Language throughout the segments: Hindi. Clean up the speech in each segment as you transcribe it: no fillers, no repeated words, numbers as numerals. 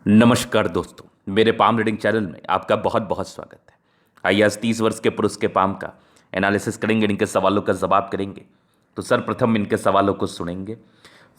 नमस्कार दोस्तों, मेरे पाम रीडिंग चैनल में आपका बहुत बहुत स्वागत है। आइए आज 30 वर्ष के पुरुष के पाम का एनालिसिस करेंगे, इनके सवालों का जवाब करेंगे। तो सर्वप्रथम इनके सवालों को सुनेंगे,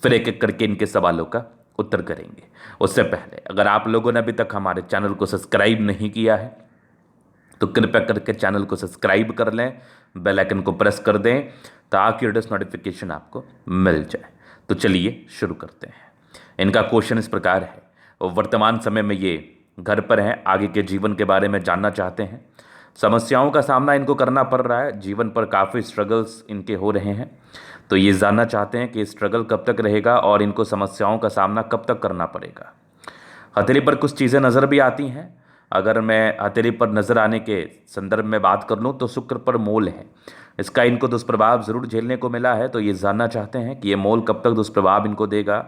फिर एक एक करके इनके सवालों का उत्तर करेंगे। उससे पहले अगर आप लोगों ने अभी तक हमारे चैनल को सब्सक्राइब नहीं किया है तो कृपया करके चैनल को सब्सक्राइब कर लें, बेल आइकन को प्रेस कर दें ताकि लेटेस्ट नोटिफिकेशन आपको मिल जाए। तो चलिए शुरू करते हैं। इनका क्वेश्चन इस प्रकार है, वर्तमान समय में ये घर पर हैं, आगे के जीवन के बारे में जानना चाहते हैं। समस्याओं का सामना इनको करना पड़ रहा है, जीवन पर काफ़ी स्ट्रगल्स इनके हो रहे हैं। तो ये जानना चाहते हैं कि स्ट्रगल कब तक रहेगा और इनको समस्याओं का सामना कब तक करना पड़ेगा। हथेली पर कुछ चीज़ें नज़र भी आती हैं। अगर मैं हथेली पर नज़र आने के संदर्भ में बात कर लूँ तो शुक्र पर मोल है, इसका इनको दुष्प्रभाव ज़रूर झेलने को मिला है। तो ये जानना चाहते हैं कि ये मोल कब तक दुष्प्रभाव इनको देगा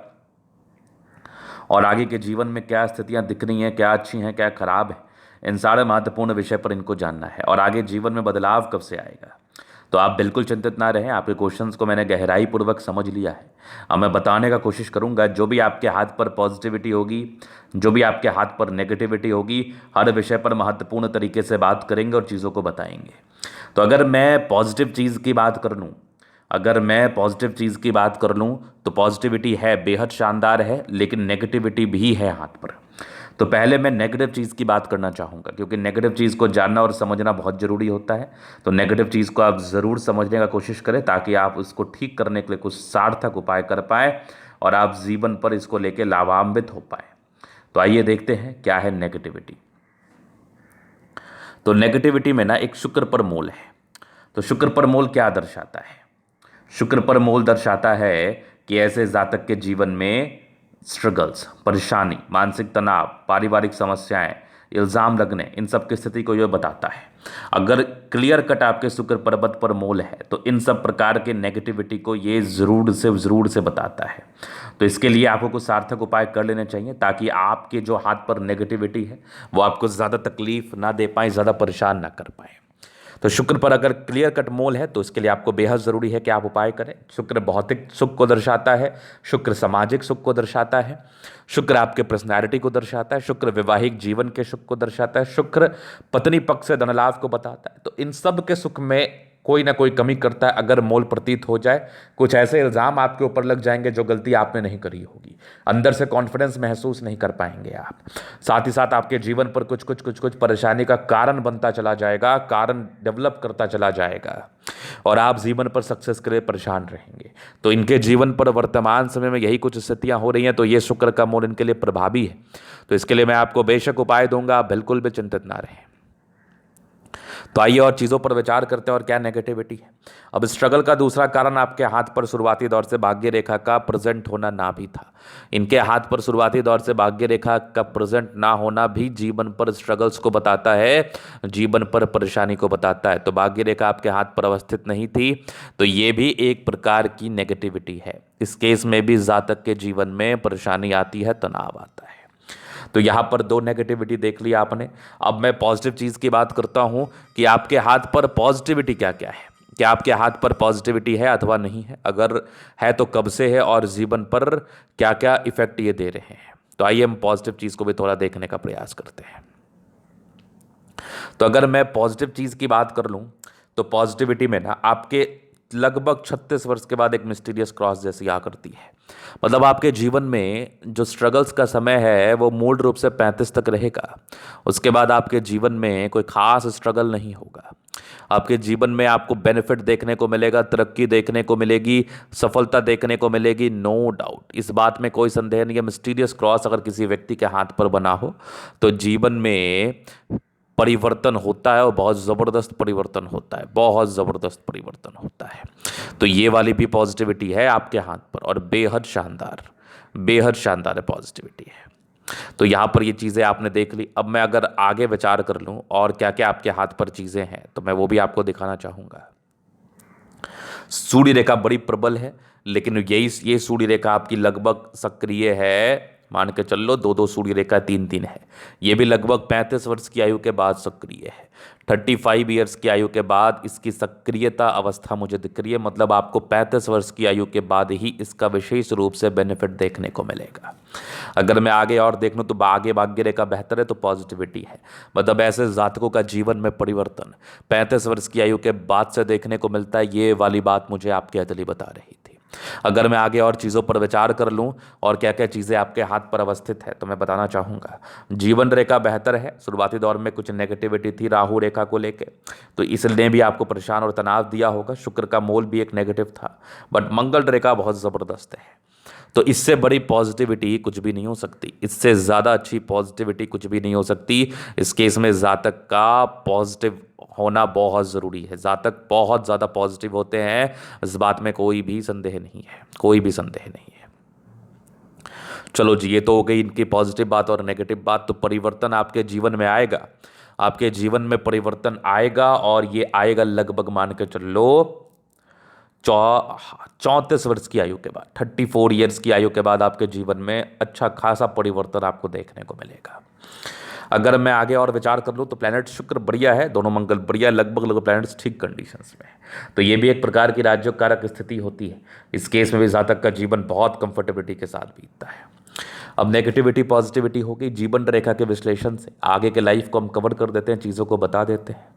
और आगे के जीवन में क्या स्थितियां दिख रही हैं, क्या अच्छी हैं, क्या खराब है। इन सारे महत्वपूर्ण विषय पर इनको जानना है और आगे जीवन में बदलाव कब से आएगा। तो आप बिल्कुल चिंतित ना रहें, आपके क्वेश्चंस को मैंने गहराई पूर्वक समझ लिया है। अब मैं बताने का कोशिश करूंगा, जो भी आपके हाथ पर पॉजिटिविटी होगी, जो भी आपके हाथ पर नेगेटिविटी होगी, हर विषय पर महत्वपूर्ण तरीके से बात करेंगे और चीज़ों को बताएंगे। तो अगर मैं पॉजिटिव चीज़ की बात कर लूँ, अगर मैं पॉजिटिव चीज़ की बात कर लूँ तो पॉजिटिविटी है, बेहद शानदार है, लेकिन नेगेटिविटी भी है हाथ पर। तो पहले मैं नेगेटिव चीज़ की बात करना चाहूँगा, क्योंकि नेगेटिव चीज़ को जानना और समझना बहुत ज़रूरी होता है। तो नेगेटिव चीज़ को आप ज़रूर समझने का कोशिश करें ताकि आप उसको ठीक करने के लिए कुछ सार्थक उपाय कर पाएँ और आप जीवन पर इसको लेकर लाभान्वित हो पाए। तो आइए देखते हैं क्या है नेगेटिविटी। तो नेगेटिविटी में ना एक शुक्र पर मोल है। तो शुक्र पर मोल क्या दर्शाता है? शुक्र पर मोल दर्शाता है कि ऐसे जातक के जीवन में स्ट्रगल्स, परेशानी, मानसिक तनाव, पारिवारिक समस्याएं, इल्ज़ाम लगने, इन सब की स्थिति को यह बताता है। अगर क्लियर कट आपके शुक्र पर्वत पर मोल है तो इन सब प्रकार के नेगेटिविटी को ये ज़रूर से बताता है। तो इसके लिए आपको कुछ सार्थक उपाय कर लेने चाहिए ताकि आपके जो हाथ पर नेगेटिविटी है वो आपको ज़्यादा तकलीफ ना दे पाए, ज़्यादा परेशान ना कर पाए। तो शुक्र पर अगर क्लियर कट मोल है तो इसके लिए आपको बेहद ज़रूरी है कि आप उपाय करें। शुक्र भौतिक सुख को दर्शाता है, शुक्र सामाजिक सुख को दर्शाता है, शुक्र आपके पर्सनैलिटी को दर्शाता है, शुक्र वैवाहिक जीवन के सुख को दर्शाता है, शुक्र पत्नी पक्ष से धन लाभ को बताता है। तो इन सब के सुख में कोई ना कोई कमी करता है। अगर मोल प्रतीत हो जाए, कुछ ऐसे इल्ज़ाम आपके ऊपर लग जाएंगे जो गलती आपने नहीं करी होगी, अंदर से कॉन्फिडेंस महसूस नहीं कर पाएंगे आप। साथ ही साथ आपके जीवन पर कुछ परेशानी का कारण बनता चला जाएगा, कारण डेवलप करता चला जाएगा और आप जीवन पर सक्सेस के लिए परेशान रहेंगे। तो इनके जीवन पर वर्तमान समय में यही कुछ स्थितियां हो रही हैं, तो ये शुक्र का मोल इनके लिए प्रभावी है। तो इसके लिए मैं आपको बेशक उपाय दूंगा, आप बिल्कुल भी चिंतित ना रहें। तो आइए और चीज़ों पर विचार करते हैं और क्या नेगेटिविटी है। अब स्ट्रगल का दूसरा कारण आपके हाथ पर शुरुआती दौर से भाग्य रेखा का प्रेजेंट होना ना भी था। इनके हाथ पर शुरुआती दौर से भाग्य रेखा का प्रेजेंट ना होना भी जीवन पर स्ट्रगल्स को बताता है, जीवन पर परेशानी को बताता है। तो भाग्य रेखा आपके हाथ पर अवस्थित नहीं थी तो ये भी एक प्रकार की नेगेटिविटी है। इस केस में भी जातक के जीवन में परेशानी आती है, तनाव आता है। तो यहाँ पर दो नेगेटिविटी देख ली आपने। अब मैं पॉजिटिव चीज़ की बात करता हूँ कि आपके हाथ पर पॉजिटिविटी क्या क्या है, क्या आपके हाथ पर पॉजिटिविटी है अथवा नहीं है, अगर है तो कब से है और जीवन पर क्या क्या इफेक्ट ये दे रहे हैं। तो आइए हम पॉजिटिव चीज़ को भी थोड़ा देखने का प्रयास करते हैं। तो अगर मैं पॉजिटिव चीज़ की बात कर लूँ तो पॉजिटिविटी में ना आपके लगभग 36 वर्ष के बाद एक मिस्टीरियस क्रॉस जैसी आ करती है। मतलब आपके जीवन में जो स्ट्रगल्स का समय है वो मूल रूप से 35 तक रहेगा। उसके बाद आपके जीवन में कोई खास स्ट्रगल नहीं होगा। आपके जीवन में आपको बेनिफिट देखने को मिलेगा, तरक्की देखने को मिलेगी, सफलता देखने को मिलेगी, नो डाउट, इस बात में कोई संदेह नहीं है। मिस्टीरियस क्रॉस अगर किसी व्यक्ति के हाथ पर बना हो तो जीवन में परिवर्तन होता है और बहुत ज़बरदस्त परिवर्तन होता है, बहुत ज़बरदस्त परिवर्तन होता है। तो ये वाली भी पॉजिटिविटी है आपके हाथ पर और बेहद शानदार है पॉजिटिविटी है। तो यहाँ पर ये चीज़ें आपने देख ली। अब मैं अगर आगे विचार कर लूँ और क्या क्या आपके हाथ पर चीज़ें हैं तो मैं वो भी आपको दिखाना चाहूँगा। सूर्य रेखा बड़ी प्रबल है, लेकिन ये सूर्य रेखा आपकी लगभग सक्रिय है मान के चल लो, दो दो सूर्य रेखा 3-3 है। ये भी लगभग 35 वर्ष की आयु के बाद सक्रिय है। 35 ईयर्स की आयु के बाद इसकी सक्रियता अवस्था मुझे दिख रही है, मतलब आपको 35 वर्ष की आयु के बाद ही इसका विशेष रूप से बेनिफिट देखने को मिलेगा। अगर मैं आगे और देख लूँ तो आगे भाग्य रेखा बेहतर है तो पॉजिटिविटी है, मतलब ऐसे जातकों का जीवन में परिवर्तन 35 वर्ष की आयु के बाद से देखने को मिलता है। ये वाली बात मुझे आपकी अतली बता रही थी। अगर मैं आगे और चीज़ों पर विचार कर लूँ और क्या क्या चीज़ें आपके हाथ पर अवस्थित है तो मैं बताना चाहूँगा। जीवन रेखा बेहतर है। शुरुआती दौर में कुछ नेगेटिविटी थी राहु रेखा को लेके, तो इसने भी आपको परेशान और तनाव दिया होगा। शुक्र का मोल भी एक नेगेटिव था, बट मंगल रेखा बहुत ज़बरदस्त है। तो इससे बड़ी पॉजिटिविटी कुछ भी नहीं हो सकती, इससे ज़्यादा अच्छी पॉजिटिविटी कुछ भी नहीं हो सकती। इस केस में जातक का पॉजिटिव होना बहुत ज़रूरी है। जातक बहुत ज़्यादा पॉजिटिव होते हैं, इस बात में कोई भी संदेह नहीं है, कोई भी संदेह नहीं है। चलो जी, ये तो हो गई इनकी पॉजिटिव बात और नेगेटिव बात। तो परिवर्तन आपके जीवन में आएगा, आपके जीवन में परिवर्तन आएगा, और ये आएगा लगभग मान के चल लो 34 वर्ष की आयु के बाद, 34 ईयर्स की आयु के बाद आपके जीवन में अच्छा खासा परिवर्तन आपको देखने को मिलेगा। अगर मैं आगे और विचार कर लूँ तो प्लैनेट शुक्र बढ़िया है, दोनों मंगल बढ़िया, लगभग प्लैनेट्स ठीक कंडीशंस में है। तो ये भी एक प्रकार की राज्य कारक स्थिति होती है। इस केस में भी जातक का जीवन बहुत कंफर्टेबिलिटी के साथ बीतता है। अब नेगेटिविटी पॉजिटिविटी होगी जीवन रेखा के विश्लेषण से आगे के लाइफ को हम कवर कर देते हैं, चीज़ों को बता देते हैं।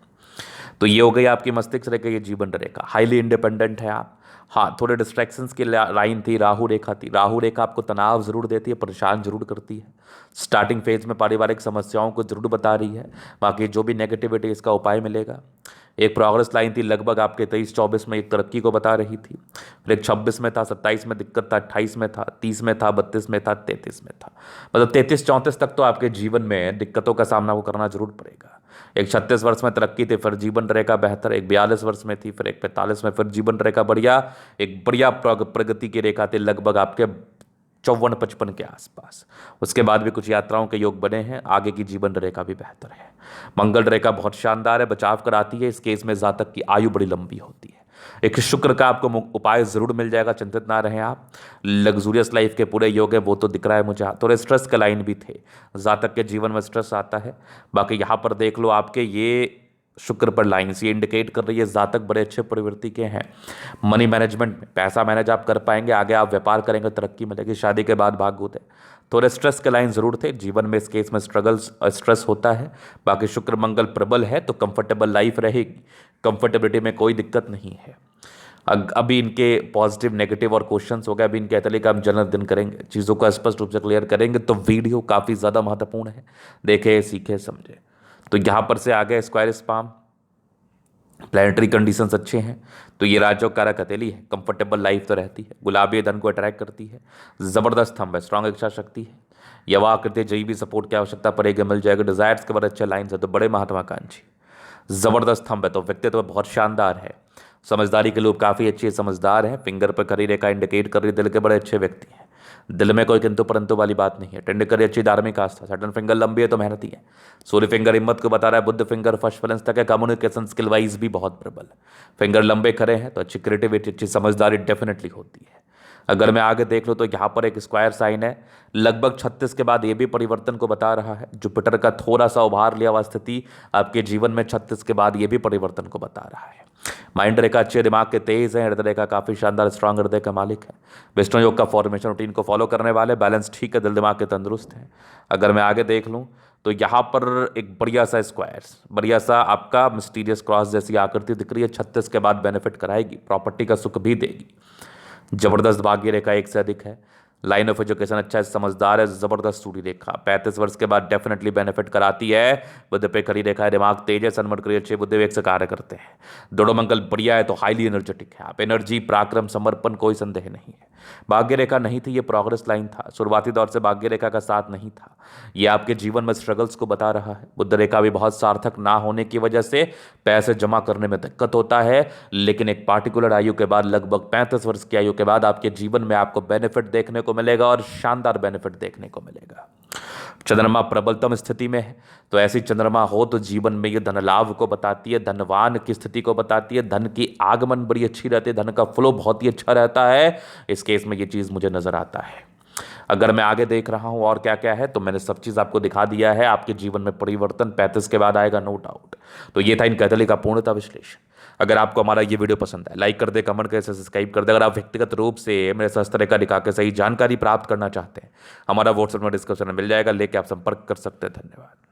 तो ये हो गई आपकी मस्तिष्क रेखा, ये जीवन रेखा। हाईली इंडिपेंडेंट है आप। हाँ, थोड़े डिस्ट्रैक्शंस की लाइन थी, राहु रेखा थी। राहु रेखा आपको तनाव जरूर देती है, परेशान जरूर करती है। स्टार्टिंग फेज में पारिवारिक समस्याओं को जरूर बता रही है। बाकी जो भी नेगेटिविटी इसका उपाय मिलेगा। एक प्रोग्रेस लाइन थी लगभग आपके 23-24 में, एक तरक्की को बता रही थी। फिर एक 26 में था, 27 में दिक्कत था, 28 में था, 30 में था, 32 में था, 33 में था। मतलब 33-34 तक तो आपके जीवन में दिक्कतों का सामना को करना जरूर पड़ेगा। एक 36 वर्ष में तरक्की थी, फिर जीवन रेखा बेहतर। एक 42 वर्ष में थी, फिर एक 45 में, फिर जीवन रेखा बढ़िया। एक बढ़िया प्रगति की रेखा थी लगभग आपके 54-55 के आसपास। उसके बाद भी कुछ यात्राओं के योग बने हैं। आगे की जीवन रेखा भी बेहतर है। मंगल रेखा बहुत शानदार है, बचाव कराती है। इस केस में जातक की आयु बड़ी लंबी होती है। एक शुक्र का आपको उपाय जरूर मिल जाएगा, चिंतित ना रहें आप। लग्जूरियस लाइफ के पूरे योग है, वो तो दिख रहा है मुझे। थोड़े स्ट्रेस के लाइन भी थे, जातक के जीवन में स्ट्रेस आता है। बाकी यहाँ पर देख लो आपके ये शुक्र पर लाइन्स ये इंडिकेट कर रही है जातक बड़े अच्छे प्रवृत्ति के हैं। मनी मैनेजमेंट में पैसा मैनेज आप कर पाएंगे, आगे आप व्यापार करेंगे, तरक्की मिलेगी। शादी के बाद भाग्योदय। थोड़े स्ट्रेस के लाइन जरूर थे जीवन में, इस केस में स्ट्रेस होता है। बाकी शुक्र मंगल प्रबल है तो कंफर्टेबल लाइफ रहेगी, कंफर्टेबिलिटी में कोई दिक्कत नहीं है। अभी इनके पॉजिटिव नेगेटिव और क्वेश्चंस हो गए। अभी इनके अतली का हम जनरल दिन करेंगे, चीज़ों को स्पष्ट रूप से क्लियर करेंगे। तो वीडियो काफ़ी ज़्यादा महत्वपूर्ण है, देखे सीखे समझे। तो यहाँ पर से आगे स्क्वायर स्पाम, प्लानिटरी कंडीशंस अच्छे हैं तो ये राजयोग कारक हथेली है, कंफर्टेबल लाइफ तो रहती है। गुलाबी धन को अट्रैक्ट करती है, ज़बरदस्त थंब है, स्ट्रांग इच्छा शक्ति है। यवा आकृति जई भी सपोर्ट की आवश्यकता पड़ेगी, मिल जाएगा। डिजायर्स के बड़े अच्छे लाइन्स है, तो बड़े महत्वाकांक्षी, ज़बरदस्त थंब है। तो व्यक्तित्व बहुत शानदार है। समझदारी के लोग काफ़ी अच्छे समझदार हैं। फिंगर पर खड़ी रेखा इंडिकेट कर रही है दिल के बड़े अच्छे व्यक्ति हैं। दिल में कोई किंतु परंतु वाली बात नहीं है। टेंडकरी अच्छी धार्मिक आस्था, सटन फिंगर लंबी है तो मेहनती है। सूर्य फिंगर हिम्मत को बता रहा है। बुद्ध फिंगर फर्स्ट बैलेंस तक है। कम्युनिकेशन स्किल वाइज भी बहुत प्रबल। फिंगर लंबे खड़े हैं तो अच्छी क्रिएटिविटी, अच्छी समझदारी डेफिनेटली होती है। अगर मैं आगे देख लूँ तो यहाँ पर एक स्क्वायर साइन है, लगभग 36 के बाद ये भी परिवर्तन को बता रहा है। जुपिटर का थोड़ा सा उभार लिया हुआ स्थिति आपके जीवन में 36 के बाद ये भी परिवर्तन को बता रहा है। माइंड रेखा अच्छे, दिमाग के तेज है। हृदय रेखा काफ़ी शानदार, स्ट्रांग हृदय का मालिक है। विष्णु योग का फॉर्मेशन रूटीन को फॉलो करने वाले, बैलेंस ठीक है, दिल दिमाग के तंदुरुस्त हैं। अगर मैं आगे देख लूँ तो यहाँ पर एक बढ़िया सा स्क्वायर्स, बढ़िया सा आपका मिस्टीरियस क्रॉस जैसी आकृति दिख रही है। 36 के बाद बेनिफिट कराएगी, प्रॉपर्टी का सुख भी देगी। जबरदस्त भाग्य रेखा 1 से अधिक है। लाइन ऑफ एजुकेशन अच्छा है, समझदार है। जबरदस्त सूर्य रेखा 35 वर्ष के बाद डेफिनेटली बेनिफिट कराती है। बुद्ध पे खड़ी रेखा है, दिमाग तेज है, सन्मट करिए, अच्छे बुद्धि विवेक से कार्य करते हैं। दोनों मंगल बढ़िया है तो हाईली एनर्जेटिक है आप। एनर्जी, पराक्रम, समर्पण, कोई संदेह नहीं है। भाग्य रेखा नहीं थी, ये प्रोग्रेस लाइन था। शुरुआती दौर से भाग्य रेखा का साथ नहीं था, ये आपके जीवन में स्ट्रगल्स को बता रहा है। बुद्ध रेखा भी बहुत सार्थक ना होने की वजह से पैसे जमा करने में दिक्कत होता है, लेकिन एक पार्टिकुलर आयु के बाद, लगभग 35 वर्ष की आयु के बाद आपके जीवन में आपको बेनिफिट देखने को मिलेगा और शानदार बेनिफिट देखने को मिलेगा। चंद्रमा प्रबलतम स्थिति में है तो ऐसी चंद्रमा हो तो जीवन में ये धन लाभ को बताती है, धनवान की स्थिति को बताती है। धन की आगमन बड़ी अच्छी रहती है, धन का फ्लो बहुत ही अच्छा रहता है। इस केस में ये चीज़ मुझे नजर आता है। अगर मैं आगे देख रहा हूँ और क्या क्या है, तो मैंने सब चीज़ आपको दिखा दिया है। आपके जीवन में परिवर्तन 35 के बाद आएगा, नो डाउट। तो ये था इन कैथोलिक का पूर्णता विश्लेषण। अगर आपको हमारा ये वीडियो पसंद है, लाइक कर दे, कमेंट कर, सब्सक्राइब कर दे। अगर आप व्यक्तिगत रूप से मेरे साथ इस तरह का दिखा के सही जानकारी प्राप्त करना चाहते हैं, हमारा व्हाट्सएप में डिस्क्रिप्शन में मिल जाएगा, लेके आप संपर्क कर सकते हैं। धन्यवाद।